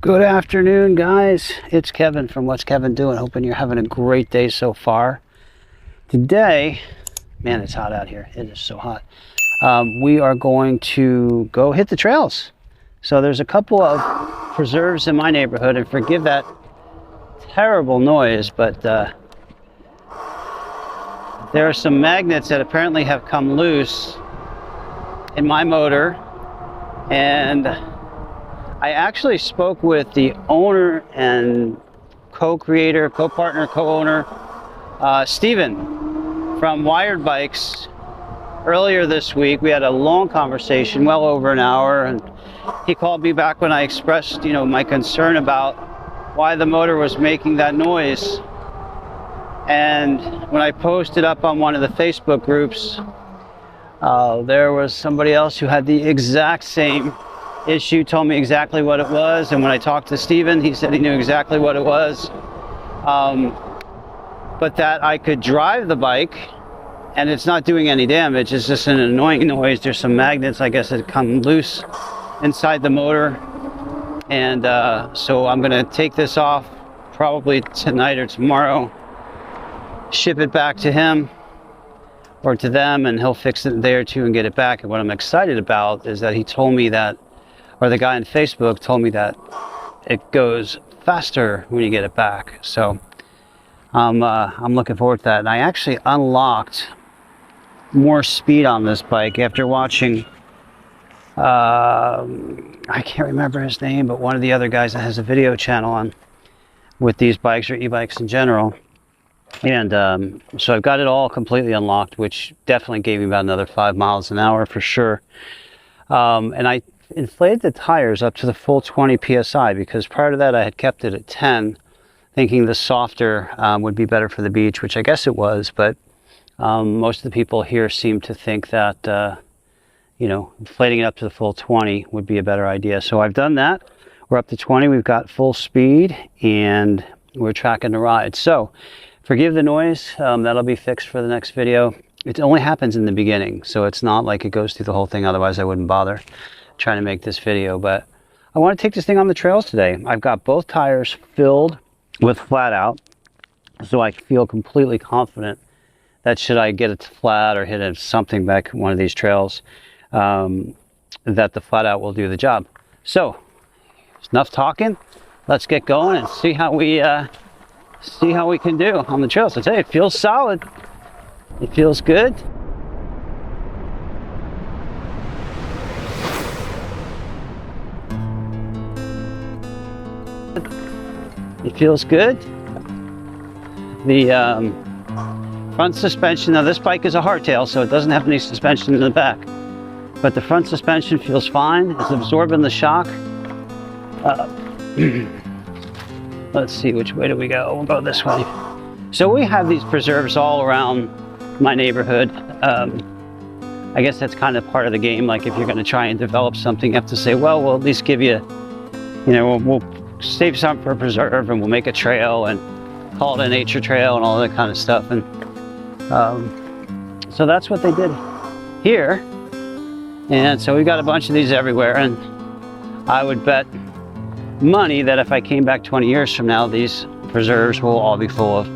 Good afternoon, guys. It's Kevin from What's Kevin Doing. Hoping you're having a great day so far. Today, man, it's hot out here. It is so hot. We are going to go hit the trails. So there's a couple of preserves in my neighborhood, and forgive that terrible noise, but there are some magnets that apparently have come loose in my motor, and I actually spoke with the owner and co-creator, co-partner, co-owner, Steven from Wired Bikes earlier this week. We had a long conversation, well over an hour, and he called me back when I expressed, my concern about why the motor was making that noise. And when I posted up on one of the Facebook groups, there was somebody else who had the exact same issue, told me exactly what it was, and when I talked to Steven, he said he knew exactly what it was, but that I could drive the bike and it's not doing any damage. It's just an annoying noise. There's some magnets, I guess, that come loose inside the motor, and so I'm gonna take this off probably tonight or tomorrow, ship it back to him or to them, and he'll fix it in a day or two and get it back. And what I'm excited about is that he told me that, or the guy on Facebook told me that it goes faster when you get it back. So I'm looking forward to that. And I actually unlocked more speed on this bike after watching, I can't remember his name, but one of the other guys that has a video channel on with these bikes, or e-bikes in general. And so I've got it all completely unlocked, which definitely gave me about another 5 miles an hour for sure. And I inflated the tires up to the full 20 psi, because prior to that I had kept it at 10, thinking the softer would be better for the beach, which I guess it was, but most of the people here seem to think that inflating it up to the full 20 would be a better idea. So I've done that. We're up to 20, we've got full speed, and we're tracking the ride. So forgive the noise, that'll be fixed for the next video. It only happens in the beginning, so it's not like it goes through the whole thing, otherwise I wouldn't bother trying to make this video. But I want to take this thing on the trails today. I've got both tires filled with flat out, so I feel completely confident that should I get it flat or hit something back one of these trails, that the flat out will do the job. So enough talking, let's get going and see how we can do on the trails. I tell you, it feels solid, it feels good. It feels good. The front suspension, now this bike is a hardtail, so it doesn't have any suspension in the back, but the front suspension feels fine. It's absorbing the shock. Let's see, which way do we go? We'll go this way. So we have these preserves all around my neighborhood. I guess that's kind of part of the game. Like if you're going to try and develop something, you have to say, well, we'll at least give you, we'll save some for a preserve, and we'll make a trail and call it a nature trail and all that kind of stuff. And so that's what they did here. And so we got a bunch of these everywhere, and I would bet money that if I came back 20 years from now, these preserves will all be full of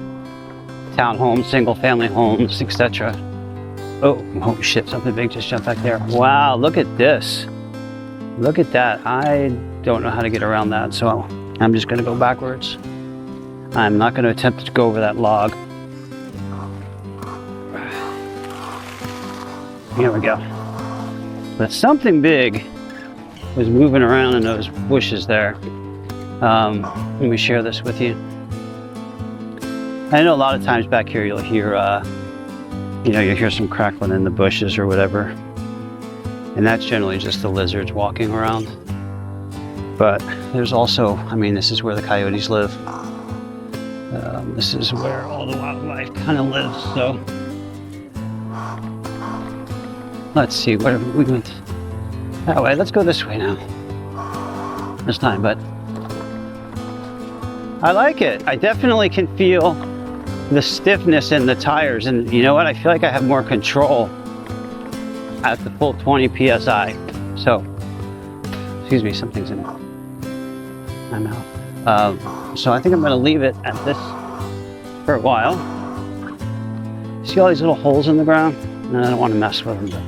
townhomes, single family homes, etc. Oh shit, something big just jumped back there. Wow, look at this. Look at that. I don't know how to get around that, so I'm just going to go backwards. I'm not going to attempt to go over that log. Here we go. But something big was moving around in those bushes there. Let me share this with you. I know a lot of times back here you'll hear, you'll hear some crackling in the bushes or whatever, and that's generally just the lizards walking around. But there's also, this is where the coyotes live. This is where all the wildlife kind of lives. So let's see, where we went that way. Let's go this way now. This time, but I like it. I definitely can feel the stiffness in the tires, and you know what? I feel like I have more control at the full 20 psi. So, excuse me, something's in I'm out. So I think I'm going to leave it at this for a while. See all these little holes in the ground? And I don't want to mess with them,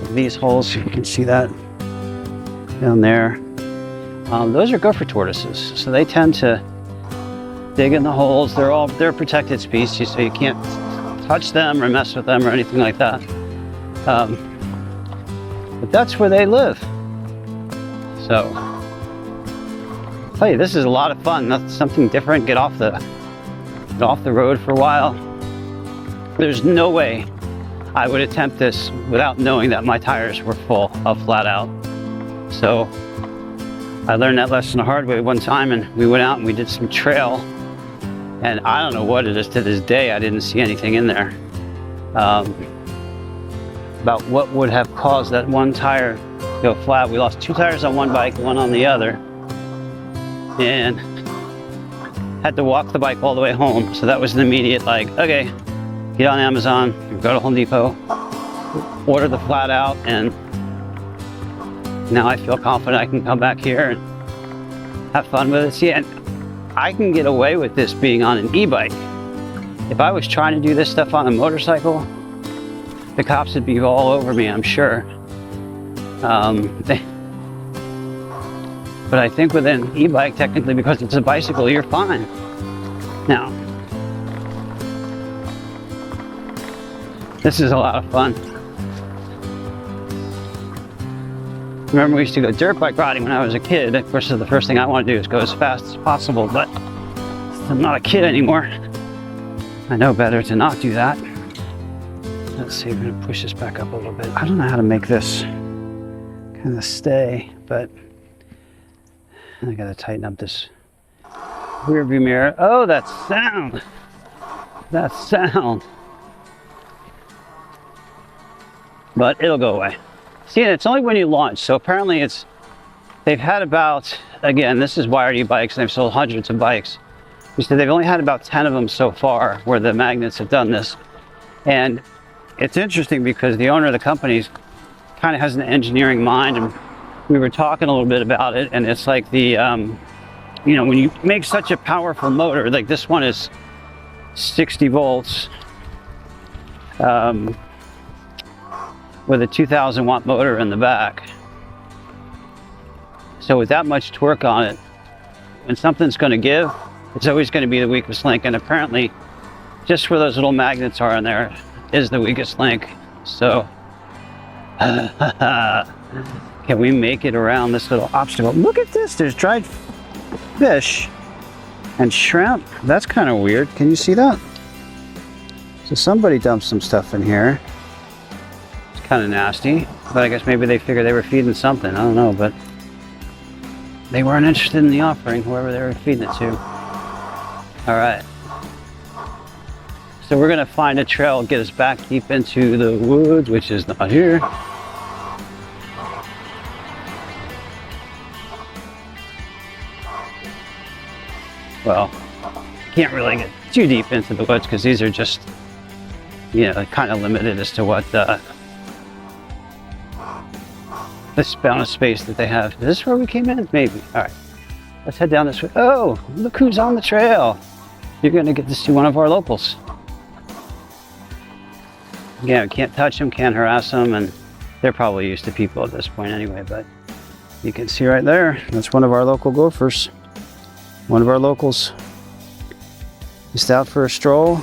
but these holes, you can see that down there. Those are gopher tortoises, so they tend to dig in the holes. They're protected species, so you can't touch them or mess with them or anything like that. But that's where they live. So, I'll tell you, this is a lot of fun. That's something different. Get off the road for a while. There's no way I would attempt this without knowing that my tires were full of flat out. So I learned that lesson the hard way one time, and we went out and we did some trail, and I don't know what it is to this day. I didn't see anything in there about what would have caused that one tire to go flat. We lost 2 tires on one bike, 1 on the other, and had to walk the bike all the way home. So that was an immediate, like, okay, get on Amazon, go to Home Depot, order the flat out, and now I feel confident I can come back here and have fun with it. See, and I can get away with this being on an e-bike. If I was trying to do this stuff on a motorcycle, the cops would be all over me, I'm sure. But I think with an e-bike, technically, because it's a bicycle, you're fine. Now, this is a lot of fun. Remember, we used to go dirt bike riding when I was a kid. Of course, the first thing I want to do is go as fast as possible, but I'm not a kid anymore. I know better to not do that. Let's see, we're gonna push this back up a little bit. I don't know how to make this kind of stay, but I gotta tighten up this rear view mirror. Oh, that sound! That sound! But it'll go away. See, it's only when you launch, so apparently they've had about, again, this is wired e-bikes, and they've sold hundreds of bikes. We said they've only had about 10 of them so far where the magnets have done this. And it's interesting because the owner of the company kind of has an engineering mind, and we were talking a little bit about it, and it's like the, you know, when you make such a powerful motor, like this one is 60 volts, with a 2,000 watt motor in the back. So with that much torque on it, when something's going to give, it's always going to be the weakest link. And apparently, just where those little magnets are in there is the weakest link. So, can we make it around this little obstacle? Look at this, there's dried fish and shrimp. That's kind of weird. Can you see that? So somebody dumped some stuff in here. Kind of nasty, but I guess maybe they figured they were feeding something. I don't know, but they weren't interested in the offering, whoever they were feeding it to. All right. So we're gonna find a trail, get us back deep into the woods, which is not here. Well, can't really get too deep into the woods because these are just, you know, kind of limited as to what this amount of space that they have. Is this where we came in? Maybe. All right, let's head down this way. Oh, look who's on the trail. You're gonna get to see one of our locals. Yeah, we can't touch them, can't harass them, and they're probably used to people at this point anyway, but you can see right there, that's one of our local gophers. One of our locals. Just out for a stroll.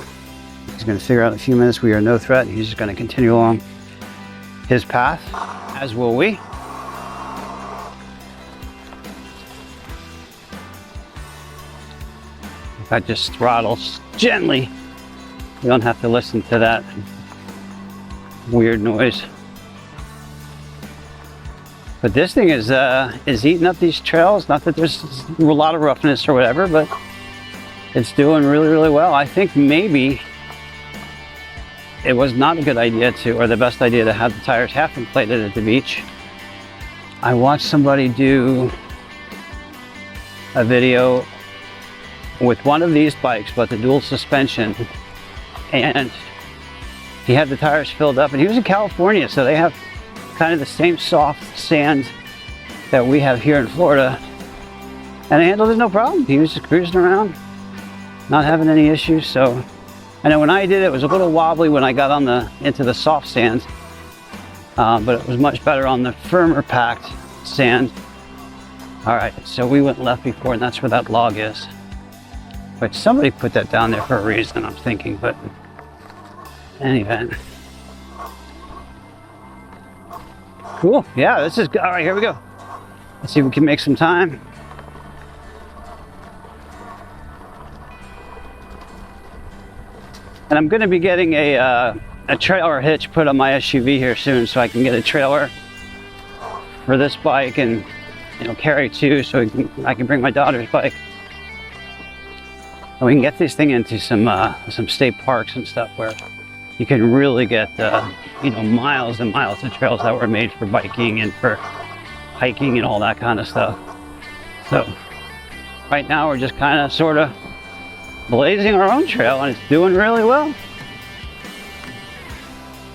He's gonna figure out in a few minutes we are no threat. He's just gonna continue along his path, as will we. If I just throttle gently, you don't have to listen to that weird noise. But this thing is eating up these trails. Not that there's a lot of roughness or whatever, but it's doing really, really well. I think maybe it was not a good idea to, or the best idea to have the tires half inflated at the beach. I watched somebody do a video with one of these bikes, but the dual suspension, and he had the tires filled up, and he was in California, so they have kind of the same soft sand that we have here in Florida. And I handled it no problem. He was just cruising around, not having any issues. So I know when I did it, it was a little wobbly when I got into the soft sand, but it was much better on the firmer packed sand. All right, so we went left before, and that's where that log is. But somebody put that down there for a reason, I'm thinking, but anyway. Cool, yeah, this is good. All right, here we go. Let's see if we can make some time. And I'm gonna be getting a trailer hitch put on my SUV here soon, so I can get a trailer for this bike and, you know, carry two, so I can bring my daughter's bike. And we can get this thing into some state parks and stuff where you can really get, you know, miles and miles of trails that were made for biking and for hiking and all that kind of stuff. So right now we're just kind of sort of blazing our own trail, and it's doing really well.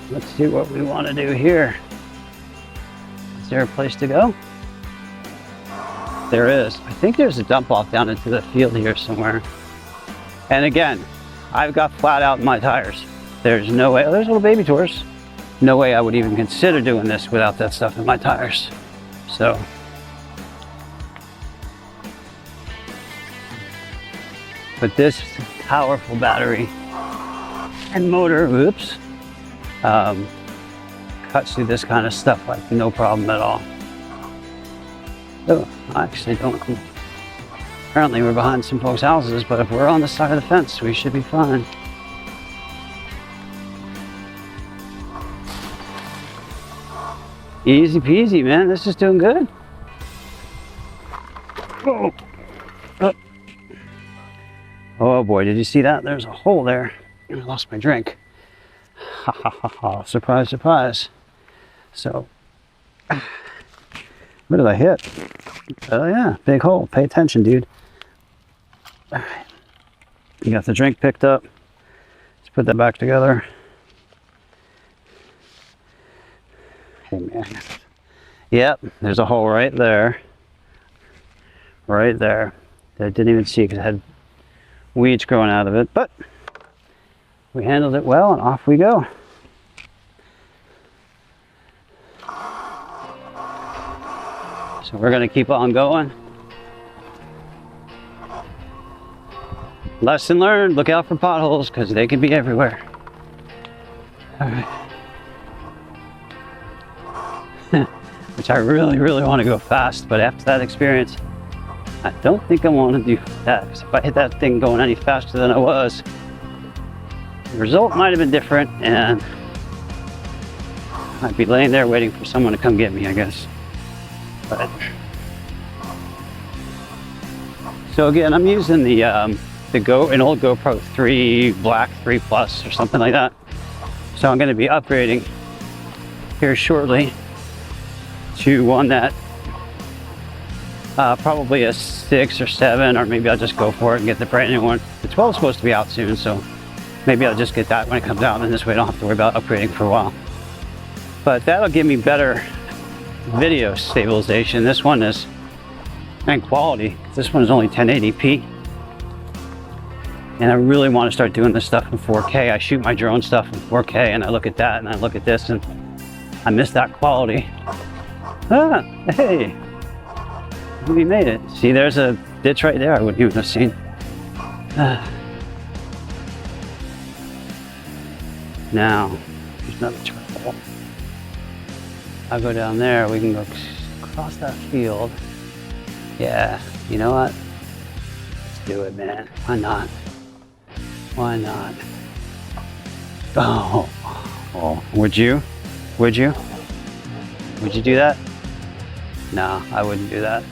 Let's see what we want to do here. Is there a place to go? There is. I think there's a dump off down into the field here somewhere. And again, I've got flat out in my tires. There's no way. Oh, there's little baby tours. No way I would even consider doing this without that stuff in my tires. So but this powerful battery and motor, cuts through this kind of stuff like no problem at all. Oh, I actually don't. Apparently we're behind some folks' houses, but if we're on the side of the fence, we should be fine. Easy peasy, man. This is doing good. Whoa. Oh. Oh boy, did you see that? There's a hole there. I lost my drink. Ha ha ha ha. Surprise, surprise. So, what did I hit? Oh yeah, big hole. Pay attention, dude. All right. You got the drink picked up. Let's put that back together. Hey man. Yep, there's a hole right there. Right there. That I didn't even see because it had weeds growing out of it, but we handled it well, and off we go. So we're going to keep on going. Lesson learned, look out for potholes because they can be everywhere. All right. Which I really, really want to go fast, but after that experience, I don't think I want to do that, because if I hit that thing going any faster than I was, the result might have been different, and I'd be laying there waiting for someone to come get me, I guess. But so again, I'm using an old GoPro 3 Black 3 Plus or something like that. So I'm going to be upgrading here shortly to one that probably a 6 or 7, or maybe I'll just go for it and get the brand new one. The 12 is supposed to be out soon, so maybe I'll just get that when it comes out, and this way I don't have to worry about upgrading for a while. But that'll give me better video stabilization. This one is, and quality. This one is only 1080p. And I really want to start doing this stuff in 4K. I shoot my drone stuff in 4K, and I look at that, and I look at this, and I miss that quality. Ah, hey. We made it. See, there's a ditch right there I wouldn't even have seen. Now, there's another trail. I'll go down there. We can go across that field. Yeah, you know what? Let's do it, man. Why not? Why not? Oh, would you? Would you? Would you do that? No, I wouldn't do that.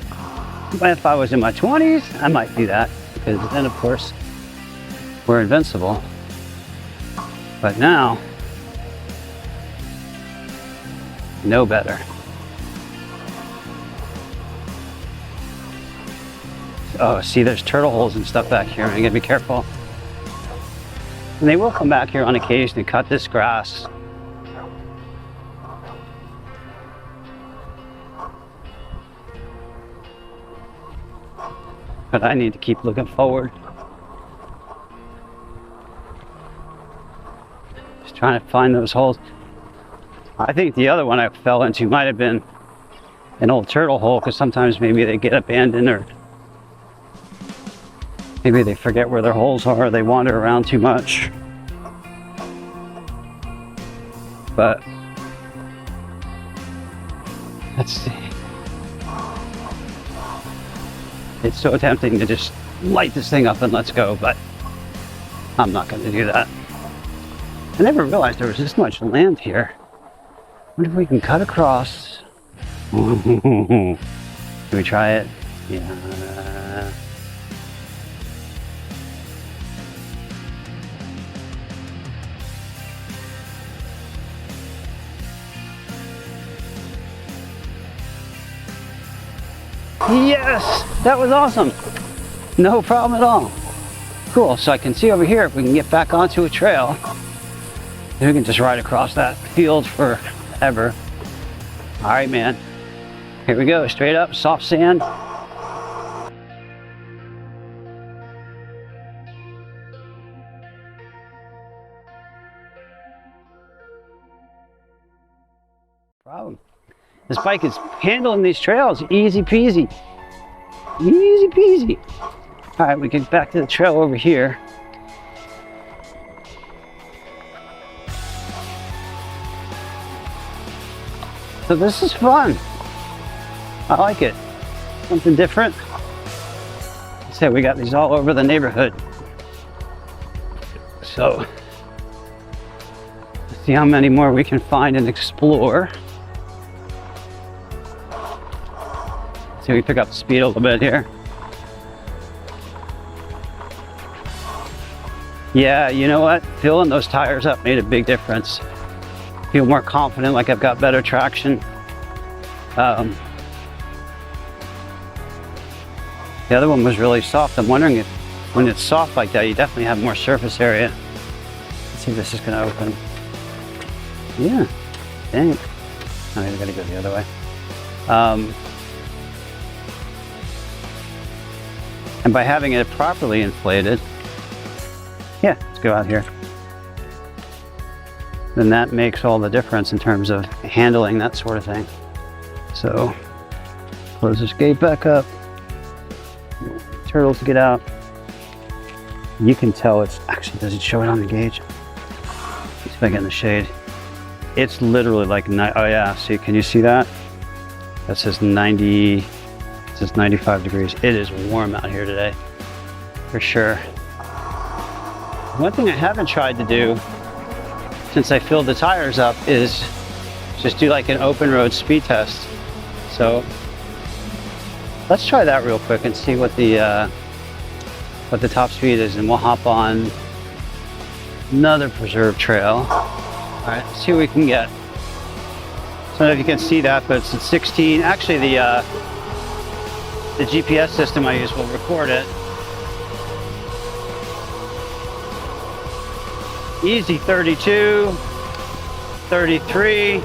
But if I was in my 20s, I might do that, because then, of course, we're invincible. But now, no better. Oh, see, there's turtle holes and stuff back here. I gotta be careful. And they will come back here on occasion to cut this grass. but I need to keep looking forward. Just trying to find those holes. I think the other one I fell into might have been an old turtle hole, because sometimes maybe they get abandoned, or maybe they forget where their holes are, or they wander around too much. But let's see. It's so tempting to just light this thing up and let's go, but I'm not going to do that. I never realized there was this much land here. I wonder if we can cut across. Can we try it? Yeah. Yes! That was awesome! No problem at all. Cool, so I can see over here if we can get back onto a trail. Then we can just ride across that field forever. Alright, man. Here we go, straight up, soft sand. Problem. This bike is handling these trails easy peasy. Easy peasy. Alright, we get back to the trail over here. So this is fun. I like it. Something different. Like I said, we got these all over the neighborhood. So let's see how many more we can find and explore. See, we pick up the speed a little bit here. Yeah, you know what? Filling those tires up made a big difference. Feel more confident, like I've got better traction. The other one was really soft. I'm wondering if when it's soft like that, you definitely have more surface area. Let's see if this is gonna open. Yeah, dang. Oh, I gotta go the other way. And by having it properly inflated, yeah, let's go out here. Then that makes all the difference in terms of handling that sort of thing. So, close this gate back up. Turtles to get out. You can tell it's, actually, does it show it on the gauge? Let's see if I get in the shade. It's literally like, oh yeah, see, can you see that? That says 90, it says 95 degrees. It is warm out here today, for sure. One thing I haven't tried to do since I filled the tires up is just do like an open road speed test. So let's try that real quick and see what the top speed is, and we'll hop on another preserve trail. All right, let's see what we can get. So I don't know if you can see that, but it's at 16. Actually, the GPS system I use will record it. Easy 32, 33.